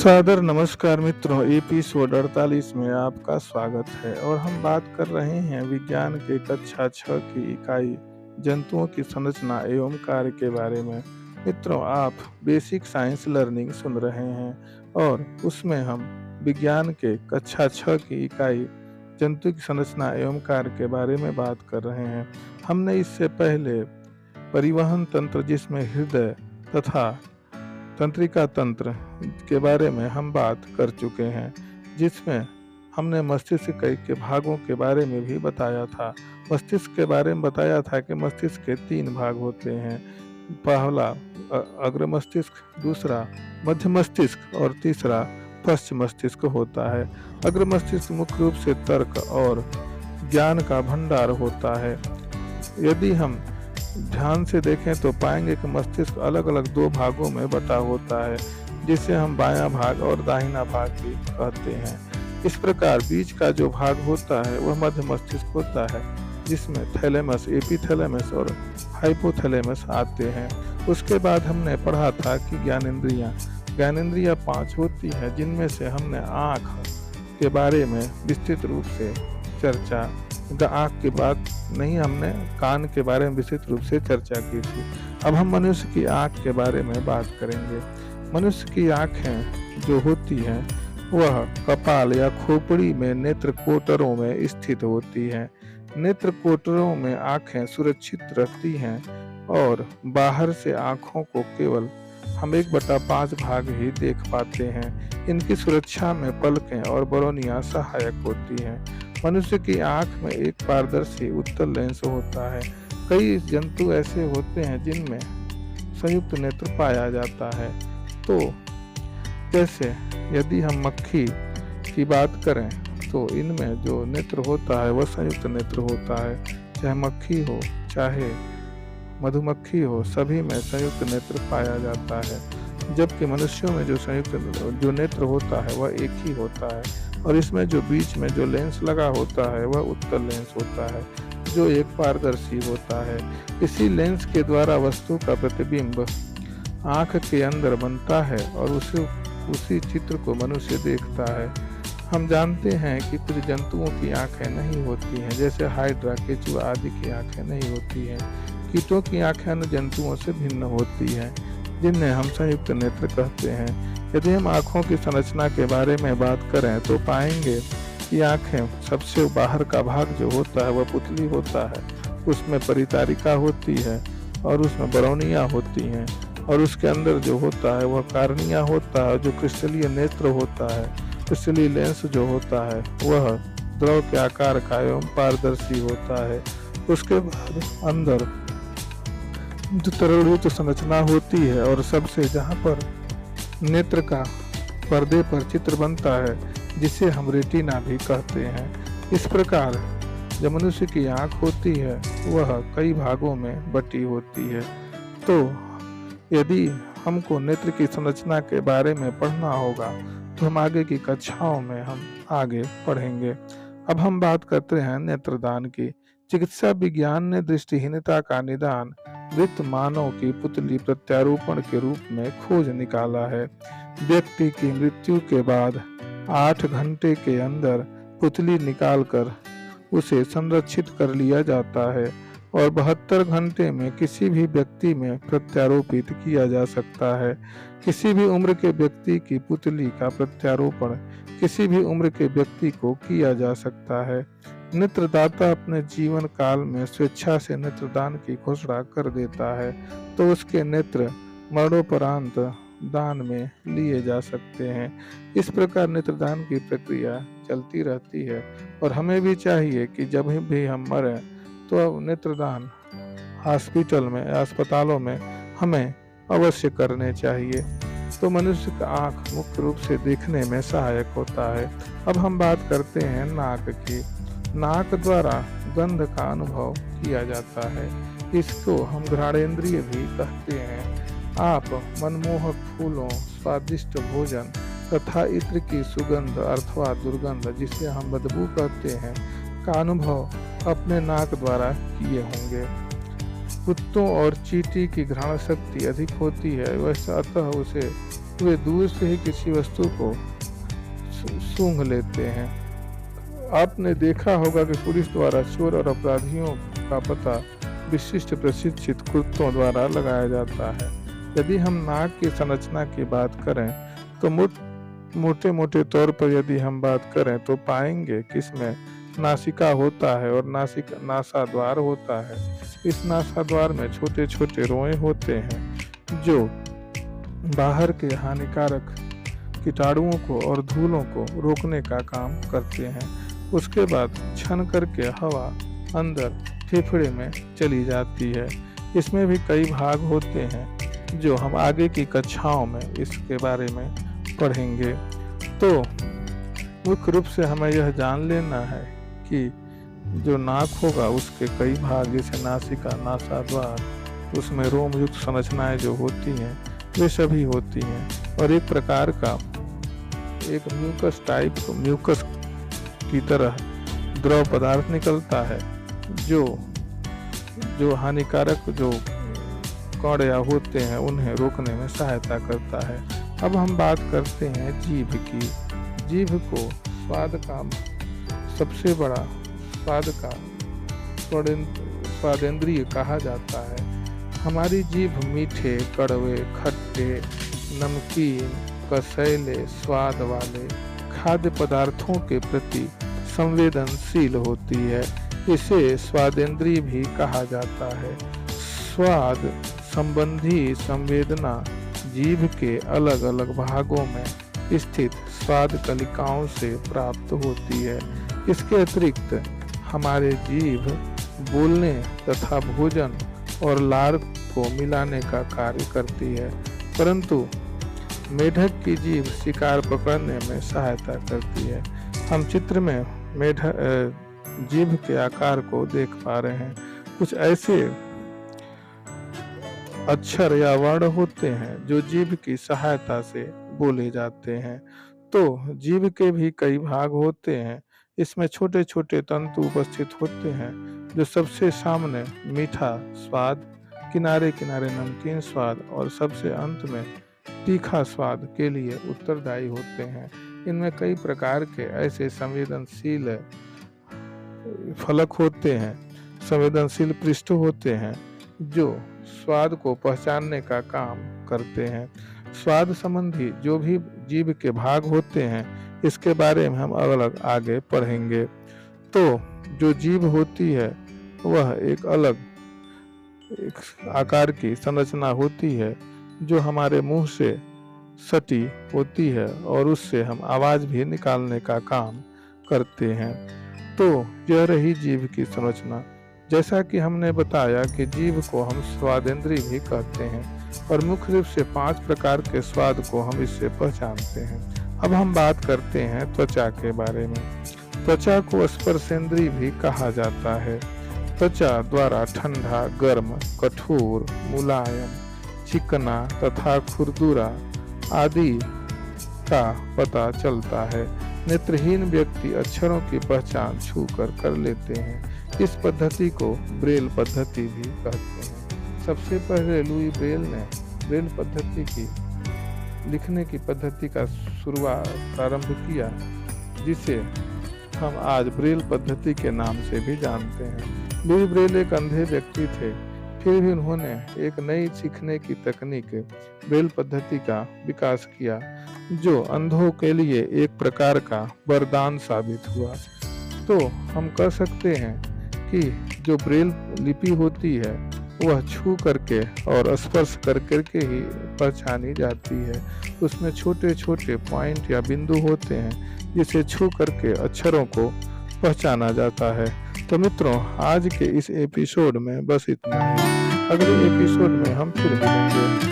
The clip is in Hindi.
सादर नमस्कार मित्रों, एपिसोड 48 में आपका स्वागत है और हम बात कर रहे हैं विज्ञान के कक्षा 6 की इकाई जंतुओं की संरचना एवं कार्य के बारे में। मित्रों, आप बेसिक साइंस लर्निंग सुन रहे हैं और उसमें हम विज्ञान के कक्षा 6 की इकाई जंतु की संरचना एवं कार्य के बारे में बात कर रहे हैं। हमने इससे पहले परिवहन तंत्र, जिसमें हृदय तथा तंत्रिका तंत्र के बारे में हम बात कर चुके हैं, जिसमें हमने मस्तिष्क के भागों के बारे में भी बताया था। मस्तिष्क के बारे में बताया था कि मस्तिष्क के 3 भाग होते हैं। पहला अग्र मस्तिष्क, दूसरा मध्य मस्तिष्क और तीसरा पश्च मस्तिष्क होता है। अग्र मस्तिष्क मुख्य रूप से तर्क और ज्ञान का भंडार होता है। यदि हम ध्यान से देखें तो पाएंगे कि मस्तिष्क अलग अलग 2 भागों में बटा होता है, जिसे हम बायां भाग और दाहिना भाग भी कहते हैं। इस प्रकार बीच का जो भाग होता है वह मध्य मस्तिष्क होता है, जिसमें थैलेमस, एपिथैलेमस और हाइपोथैलेमस आते हैं। उसके बाद हमने पढ़ा था कि ज्ञानेंद्रियां 5 होती हैं, जिनमें से हमने आँख के बारे में विस्तृत रूप से चर्चा, आँख की बात नहीं, हमने कान के बारे में विस्तृत रूप से चर्चा की थी। अब हम मनुष्य की आँख के बारे में बात करेंगे। मनुष्य की आँखें जो होती हैं वह कपाल या खोपड़ी में नेत्र कोटरों में स्थित होती हैं। नेत्र कोटरों में आँखें सुरक्षित रहती हैं और बाहर से आँखों को केवल हम 1/5 भाग ही देख पाते हैं। इनकी सुरक्षा में पलकें और बरौनियां सहायक होती हैं। मनुष्य की आंख में एक पारदर्शी उत्तल लेंस होता है। कई जंतु ऐसे होते हैं जिनमें संयुक्त नेत्र पाया जाता है। तो जैसे यदि हम मक्खी की बात करें तो इनमें जो नेत्र होता है वह संयुक्त नेत्र होता है। चाहे मक्खी हो चाहे मधुमक्खी हो, सभी में संयुक्त नेत्र पाया जाता है। जबकि मनुष्यों में जो नेत्र होता है वह एक ही होता है और इसमें जो बीच में जो लेंस लगा होता है वह उत्तल लेंस होता है, जो एक पारदर्शी होता है। इसी लेंस के द्वारा वस्तु का प्रतिबिंब आँख के अंदर बनता है और उसी चित्र को मनुष्य देखता है। हम जानते हैं कि कुछ जंतुओं की आँखें नहीं होती हैं, जैसे हाइड्रा, केचुआ आदि की आँखें नहीं होती हैं। कीटों की आँखें अन्य जंतुओं से भिन्न होती हैं, जिन्हें हम संयुक्त नेत्र कहते हैं। यदि हम आँखों की संरचना के बारे में बात करें तो पाएंगे कि आँखें सबसे बाहर का भाग जो होता है वह पुतली होता है, उसमें परितारिका होती है और उसमें बरौनियां होती हैं, और उसके अंदर जो होता है वह कार्निया होता है, जो क्रिस्टलीय नेत्र होता है। क्रिस्टलीय लेंस जो होता है वह द्रव के आकार का एवं पारदर्शी होता है। उसके बाद अंदर जो तरलयुक्त संरचना होती है और सबसे जहाँ पर नेत्र का पर्दे पर चित्र बनता है, जिसे हम रेटिना भी कहते हैं। इस प्रकार जब मनुष्य की आँख होती है वह कई भागों में बटी होती है। तो यदि हमको नेत्र की संरचना के बारे में पढ़ना होगा तो हम आगे की कक्षाओं में हम आगे पढ़ेंगे। अब हम बात करते हैं नेत्रदान की। चिकित्सा विज्ञान ने दृष्टिहीनता का निदान मृत मानव की पुतली प्रत्यारोपण के रूप में खोज निकाला है। व्यक्ति की मृत्यु के बाद 8 घंटे के अंदर पुतली निकालकर उसे संरक्षित कर लिया जाता है और 72 घंटे में किसी भी व्यक्ति में प्रत्यारोपित किया जा सकता है। किसी भी उम्र के व्यक्ति की पुतली का प्रत्यारोपण किसी भी उम्र के व्यक्ति को किया जा सकता है। नेत्रदाता अपने जीवन काल में स्वेच्छा से नेत्रदान की घोषणा कर देता है तो उसके नेत्र मरणोपरांत दान में लिए जा सकते हैं। इस प्रकार नेत्रदान की प्रक्रिया चलती रहती है और हमें भी चाहिए कि जब भी हम मरें तो नेत्रदान हॉस्पिटल में, अस्पतालों में हमें अवश्य करने चाहिए। तो मनुष्य का आँख मुख्य रूप से देखने में सहायक होता है। अब हम बात करते हैं नाक की। नाक द्वारा गंध का अनुभव किया जाता है। इसको हम घ्राणेंद्रिय भी कहते हैं। आप मनमोहक फूलों, स्वादिष्ट भोजन तथा इत्र की सुगंध अथवा दुर्गंध, जिसे हम बदबू कहते हैं, का अनुभव अपने नाक द्वारा किए होंगे। कुत्तों और चींटी की घ्राण शक्ति अधिक होती है, वैसे अतः उसे वे दूर से ही किसी वस्तु को सूंघ लेते हैं। आपने देखा होगा कि पुलिस द्वारा चोर और अपराधियों का पता विशिष्ट प्रशिक्षित कुत्तों द्वारा लगाया जाता है। यदि हम नाक की संरचना की बात करें तो मोटे मोटे तौर पर यदि हम बात करें तो पाएंगे कि इसमें नासिका होता है और नासाद्वार होता है। इस नासाद्वार में छोटे छोटे रोए होते हैं जो बाहर के हानिकारक कीटाणुओं को और धूलों को रोकने का काम करते हैं। उसके बाद छन करके हवा अंदर फेफड़े में चली जाती है। इसमें भी कई भाग होते हैं जो हम आगे की कक्षाओं में इसके बारे में पढ़ेंगे। तो मुख्य रूप से हमें यह जान लेना है कि जो नाक होगा उसके कई भाग जैसे नासिका, नासाद्वार, उसमें रोम युक्त संरचनाएं जो होती हैं वे सभी होती हैं और एक प्रकार का एक म्यूकस की तरह द्रव पदार्थ निकलता है जो हानिकारक जो कण होते हैं उन्हें रोकने में सहायता करता है। अब हम बात करते हैं जीभ की। जीभ को स्वाद का सबसे बड़ा स्वादेंद्रिय कहा जाता है। हमारी जीभ मीठे, कड़वे, खट्टे, नमकीन, कसैले स्वाद वाले खाद्य पदार्थों के प्रति संवेदनशील होती है। इसे स्वादेंद्रिय भी कहा जाता है। स्वाद संबंधी संवेदना जीभ के अलग अलग भागों में स्थित स्वाद कलिकाओं से प्राप्त होती है। इसके अतिरिक्त हमारे जीभ बोलने तथा भोजन और लार को मिलाने का कार्य करती है, परंतु मेढक की जीभ शिकार पकड़ने में सहायता करती है। हम चित्र में जीभ के आकार को देख पा रहे हैं। कुछ ऐसे अक्षर या वर्ण होते हैं जो जीभ की सहायता से बोले जाते हैं। तो जीभ के भी कई भाग होते हैं। इसमें छोटे छोटे तंतु उपस्थित होते हैं जो सबसे सामने मीठा स्वाद, किनारे किनारे नमकीन स्वाद और सबसे अंत में तीखा स्वाद के लिए उत्तरदायी होते हैं। इनमें कई प्रकार के ऐसे संवेदनशील फलक होते हैं, संवेदनशील पृष्ठ होते हैं जो स्वाद को पहचानने का काम करते हैं। स्वाद संबंधी जो भी जीभ के भाग होते हैं इसके बारे में हम अलग आगे पढ़ेंगे। तो जो जीभ होती है वह एक अलग आकार की संरचना होती है जो हमारे मुंह से सटी होती है और उससे हम आवाज भी निकालने का काम करते हैं। तो यह रही जीभ की संरचना। जैसा कि हमने बताया कि जीभ को हम स्वादेंद्रिय भी कहते हैं और मुख्य रूप से 5 प्रकार के स्वाद को हम इससे पहचानते हैं। अब हम बात करते हैं त्वचा के बारे में। त्वचा को स्पर्शेंद्रिय भी कहा जाता है। त्वचा द्वारा ठंडा, गर्म, कठोर, मुलायम, चिकना तथा खुरदुरा आदि का पता चलता है। नेत्रहीन व्यक्ति अक्षरों की पहचान छू कर लेते हैं। इस पद्धति को ब्रेल पद्धति भी कहते हैं। सबसे पहले लुई ब्रेल ने ब्रेल पद्धति की लिखने की पद्धति का प्रारंभ किया, जिसे हम आज ब्रेल पद्धति के नाम से भी जानते हैं। लुई ब्रेल एक अंधे व्यक्ति थे, फिर भी उन्होंने एक नई सीखने की तकनीक ब्रेल पद्धति का विकास किया जो अंधों के लिए एक प्रकार का वरदान साबित हुआ। तो हम कह सकते हैं कि जो ब्रेल लिपि होती है वह छू करके और स्पर्श करके ही पहचानी जाती है। उसमें छोटे छोटे पॉइंट या बिंदु होते हैं जिसे छू करके अक्षरों को पहचाना जाता है। तो मित्रों, आज के इस एपिसोड में बस इतना ही। अगले एपिसोड में हम फिर मिलेंगे।